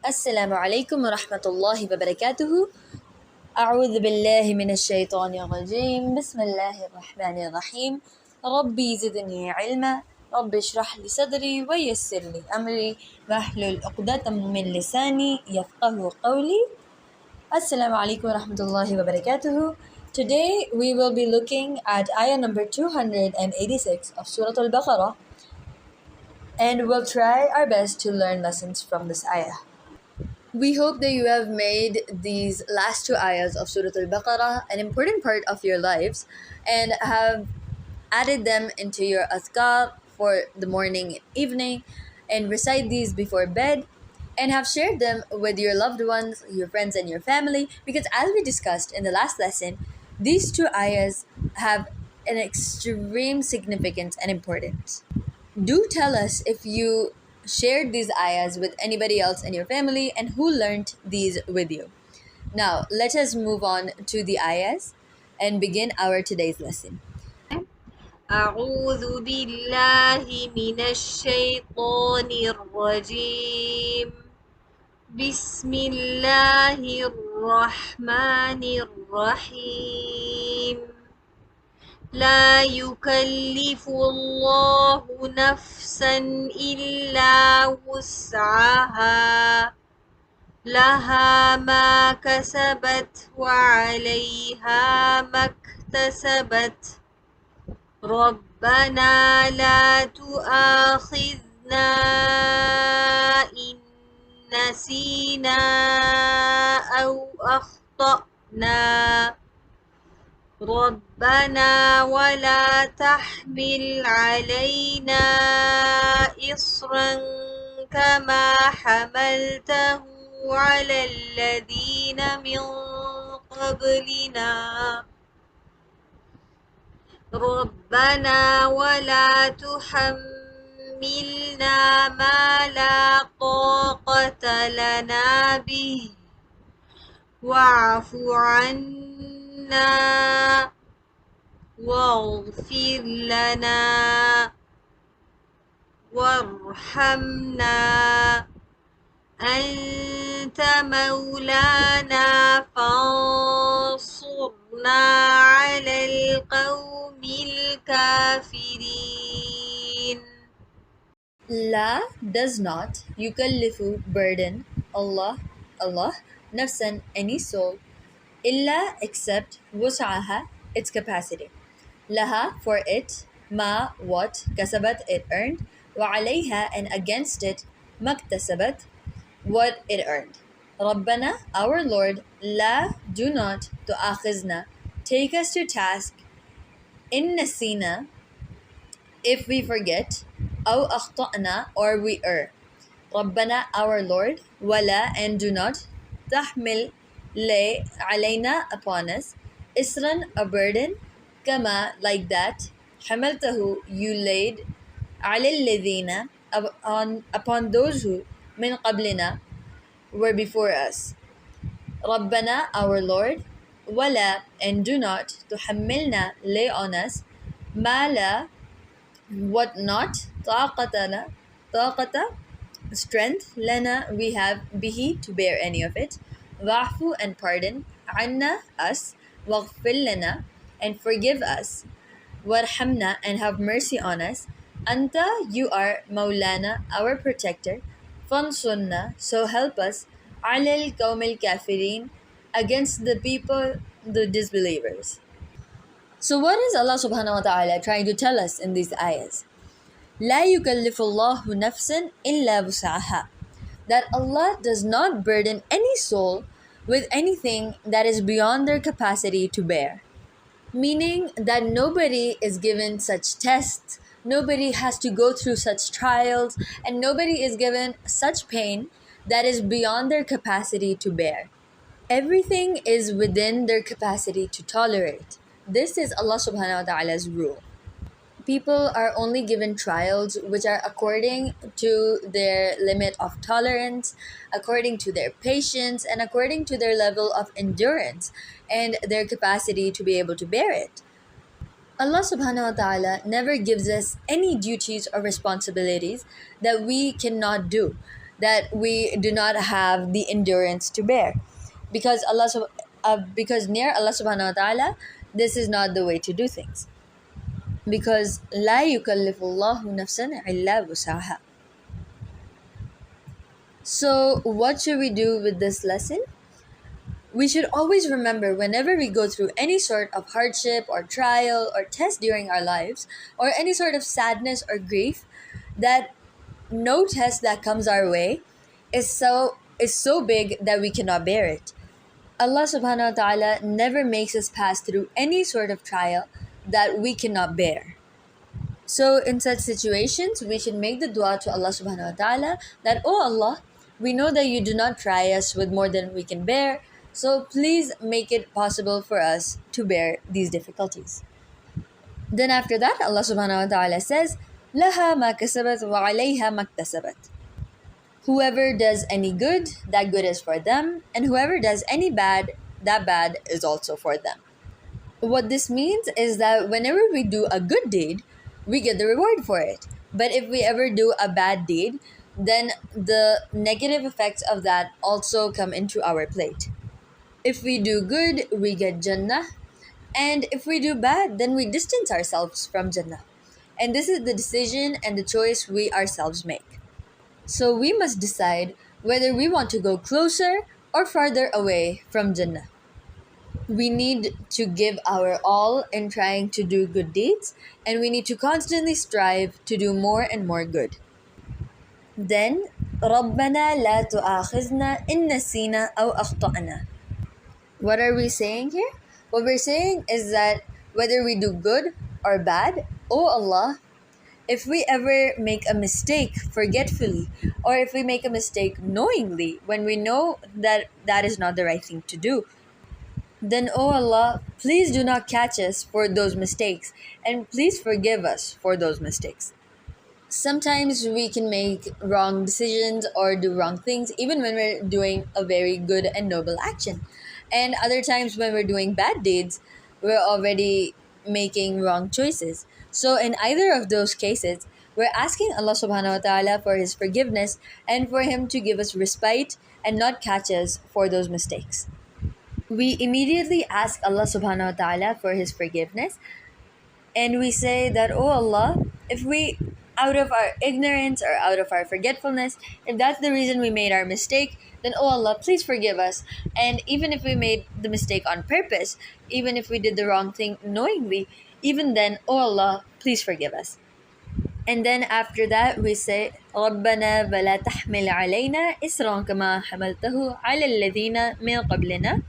Assalamu alaikum wa rahmatullahi wa barakatuhu. أعوذ بالله من الشيطان الرجيم. بسم الله الرحمن الرحيم. ربي زدني علما. ربي اشرح لي صدري ويسر لي أمري واحلل عقدة من لساني يفقه قولي. Assalamu alaikum wa rahmatullahi wa barakatuhu. Today we will be looking at ayah number 286 of Surah Al-Baqarah, and we'll try our best to learn lessons from this ayah. We hope that you have made these last two ayahs of Surah Al-Baqarah an important part of your lives and have added them into your azkar for the morning and evening, and recite these before bed, and have shared them with your loved ones, your friends, and your family, because as we discussed in the last lesson, these two ayahs have an extreme significance and importance. Do tell us if you shared these ayahs with anybody else in your family and who learned these with you. Now, let us move on to the ayahs and begin our today's lesson. أعوذ بالله من الشيطان الرجيم بسم الله الرحمن الرحيم لا يكلف الله نفسا إلا وسعها لها ما كسبت وعليها ما اكتسبت ربنا لا تؤاخذنا إن نسينا أو أخطأنا ربنا ولا تحمل علينا إصرا كما حملته على الذين من قبلنا ربنا ولا تحملنا ما لا طاقة لنا به واعف عنا واغفر لنا وارحمنا أنت مولانا فانصرنا على القوم الكافرين. La does not, yukallifu burden, Allah nafsan any soul, illa except wus'aha its capacity, laha for it, ma what kasabat it earned, wa alayha and against it, maktasabat what it earned. Rabbana our Lord, la do not tu'akhizna take us to task, in nasina if we forget, أو أخطأنا or we err. ربنا our Lord, ولا and do not, تحمل lay علينا upon us, إسرا a burden, كما like that, حملته you laid, على الذين upon those who, من قبلنا were before us. ربنا our Lord, ولا and do not, تحملنا lay on us, ما لا what not, طاقة strength, lana we have, bihi to bear any of it, wa'fu and pardon, anna us, waghfir lana and forgive us, warhamna and have mercy on us, anta you are, maulana our protector, fansunna so help us, alal qawmil kafirin against the people, the disbelievers. So what is Allah subhanahu wa ta'ala trying to tell us in these ayahs? لا يكلف الله نفسا إلا وسعها, that Allah does not burden any soul with anything that is beyond their capacity to bear. Meaning that nobody is given such tests, nobody has to go through such trials, and nobody is given such pain that is beyond their capacity to bear. Everything is within their capacity to tolerate. This is Allah subhanahu wa ta'ala's rule. People are only given trials which are according to their limit of tolerance, according to their patience, and according to their level of endurance and their capacity to be able to bear it. Allah subhanahu wa ta'ala never gives us any duties or responsibilities that we cannot do. that we do not have the endurance to bear. Because because near Allah subhanahu wa ta'ala, this is not the way to do things. Because لا يكلف الله نفسا إلا وسعها. So what should we do with this lesson? We should always remember whenever we go through any sort of hardship or trial or test during our lives, or any sort of sadness or grief, that no test that comes our way is so big that we cannot bear it. Allah subhanahu wa ta'ala never makes us pass through any sort of trial that we cannot bear. So in such situations, we should make the dua to Allah subhanahu wa ta'ala that, "Oh Allah, we know that you do not try us with more than we can bear, so please make it possible for us to bear these difficulties." Then after that, Allah subhanahu wa ta'ala says, "Laha ma kasabat wa alayha ma iktasabat." Whoever does any good, that good is for them, and whoever does any bad, that bad is also for them. What this means is that whenever we do a good deed, we get the reward for it. But if we ever do a bad deed, then the negative effects of that also come into our plate. If we do good, we get Jannah. And if we do bad, then we distance ourselves from Jannah. And this is the decision and the choice we ourselves make. So we must decide whether we want to go closer or farther away from Jannah. We need to give our all in trying to do good deeds, and we need to constantly strive to do more and more good. Then, رَبَّنَا لَا تُؤَاخِذْنَا إِن نَسِينَا أَوْ أَخْطَأْنَا. What are we saying here? What we're saying is that whether we do good or bad, oh Allah, if we ever make a mistake forgetfully, or if we make a mistake knowingly when we know that that is not the right thing to do, then oh Allah, please do not catch us for those mistakes, and please forgive us for those mistakes. Sometimes we can make wrong decisions or do wrong things even when we're doing a very good and noble action. And other times when we're doing bad deeds, we're already making wrong choices. So in either of those cases, we're asking Allah subhanahu wa ta'ala for His forgiveness and for Him to give us respite and not catch us for those mistakes. We immediately ask Allah subhanahu wa ta'ala for His forgiveness, and we say that, "Oh Allah, if we, out of our ignorance or out of our forgetfulness, if that's the reason we made our mistake, then oh Allah, please forgive us. And even if we made the mistake on purpose, even if we did the wrong thing knowingly, even then, oh Allah, please forgive us." And then after that, we say, رَبَّنَا وَلَا تَحْمِلْ عَلَيْنَا إِسْرًا كَمَا حَمَلْتَهُ عَلَى الَّذِينَ مِنْ قَبْلِنَا.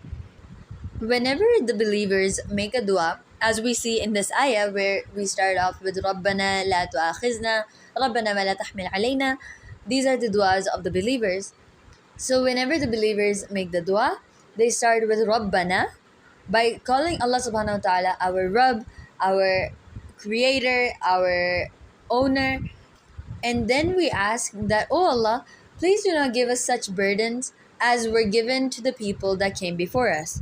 Whenever the believers make a dua, as we see in this ayah where we start off with رَبَّنَا لَا تُؤَاخِذْنَا رَبَّنَا وَلَا تَحْمِلْ عَلَيْنَا, these are the duas of the believers. So whenever the believers make the dua, they start with Rabbana by calling Allah subhanahu wa ta'ala our Rabb, our creator, our owner. And then we ask that, "Oh Allah, please do not give us such burdens as were given to the people that came before us."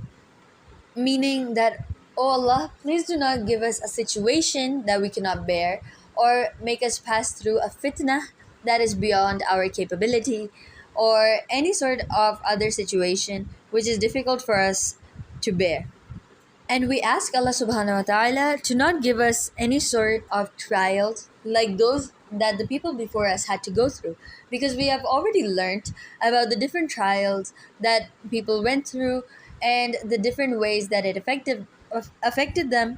Meaning that, "Oh Allah, please do not give us a situation that we cannot bear, or make us pass through a fitnah that is beyond our capability, or any sort of other situation which is difficult for us to bear." And we ask Allah subhanahu wa ta'ala to not give us any sort of trials like those that the people before us had to go through, because we have already learnt about the different trials that people went through and the different ways that it affected them,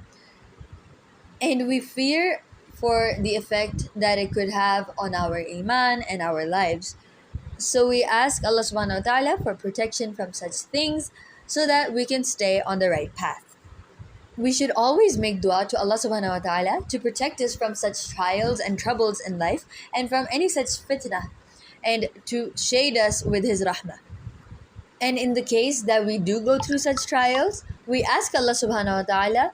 and we fear for the effect that it could have on our iman and our lives. So we ask Allah subhanahu wa ta'ala for protection from such things so that we can stay on the right path. We should always make dua to Allah subhanahu wa ta'ala to protect us from such trials and troubles in life and from any such fitnah, and to shade us with His rahmah. And in the case that we do go through such trials, we ask Allah subhanahu wa ta'ala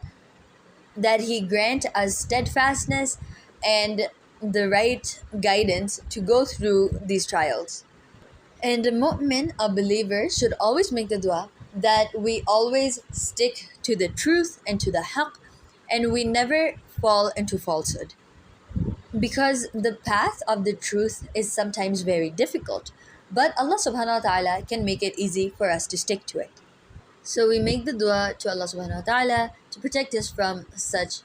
that He grant us steadfastness and the right guidance to go through these trials. And a mu'min, a believer, should always make the dua that we always stick to the truth and to the haqq, and we never fall into falsehood. Because the path of the truth is sometimes very difficult. but Allah subhanahu wa ta'ala can make it easy for us to stick to it. So we make the dua to Allah subhanahu wa ta'ala to protect us from such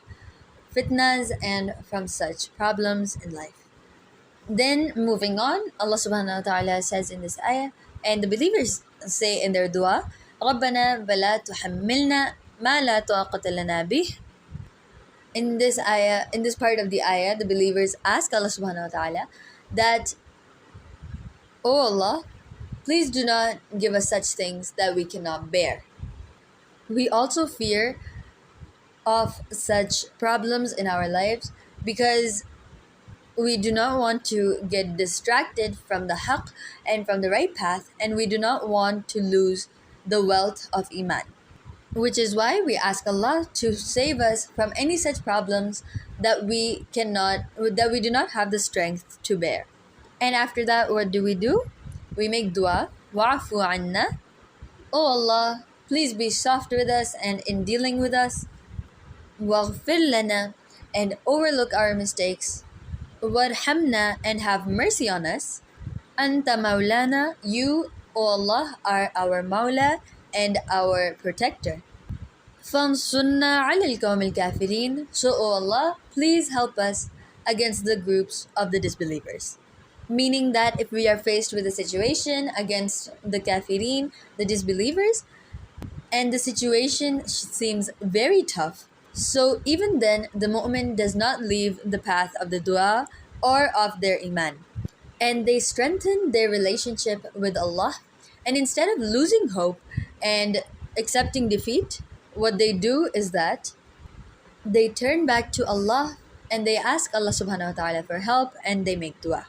fitnas and from such problems in life. Then moving on, Allah subhanahu wa ta'ala says in this ayah, and the believers say in their dua, رَبَّنَا بَلَا تُحَمِّلْنَا مَا لَا طَاقَةَ لَنَا بِهِ. In this ayah, in this part of the ayah, the believers ask Allah subhanahu wa ta'ala that, O Allah, please do not give us such things that we cannot bear. We also fear of such problems in our lives because we do not want to get distracted from the haqq and from the right path, and we do not want to lose the wealth of iman, which is why we ask Allah to save us from any such problems that we do not have the strength to bear. And after that, what do? We make dua, wa'fu anna. Oh Allah, please be soft with us and in dealing with us. Waghfir lana, and overlook our mistakes. Warhamna, and have mercy on us. Anta maulana, you, O Allah, are our Mawla and our protector. Fansurna ala al-qawm al-kafirin. So, O Allah, please help us against the groups of the disbelievers. Meaning that if we are faced with a situation against the kafirin, the disbelievers, and the situation seems very tough, so even then the mu'min does not leave the path of the dua or of their iman, and they strengthen their relationship with Allah, and instead of losing hope and accepting defeat, what they do is that they turn back to Allah and they ask Allah subhanahu wa ta'ala for help, and they make dua.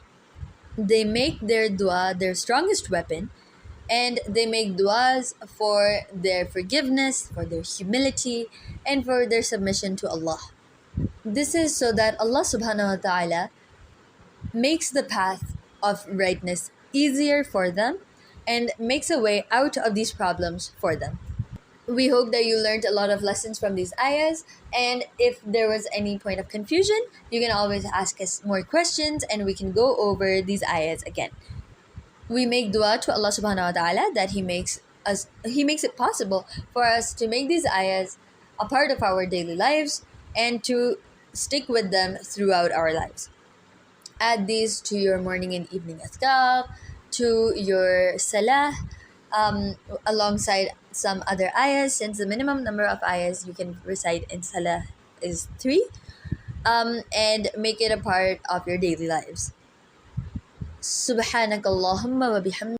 They make their dua their strongest weapon, and they make duas for their forgiveness, for their humility, and for their submission to Allah. This is so that Allah subhanahu wa ta'ala makes the path of rightness easier for them and makes a way out of these problems for them. We hope that you learned a lot of lessons from these ayahs, and if there was any point of confusion, you can always ask us more questions and we can go over these ayahs again. We make dua to Allah subhanahu wa ta'ala that He makes it possible for us to make these ayahs a part of our daily lives and to stick with them throughout our lives. Add these to your morning and evening azkar, to your salah, alongside some other ayahs, since the minimum number of ayahs you can recite in salah is 3, and make it a part of your daily lives. Subhanakallahumma wa bihamdika.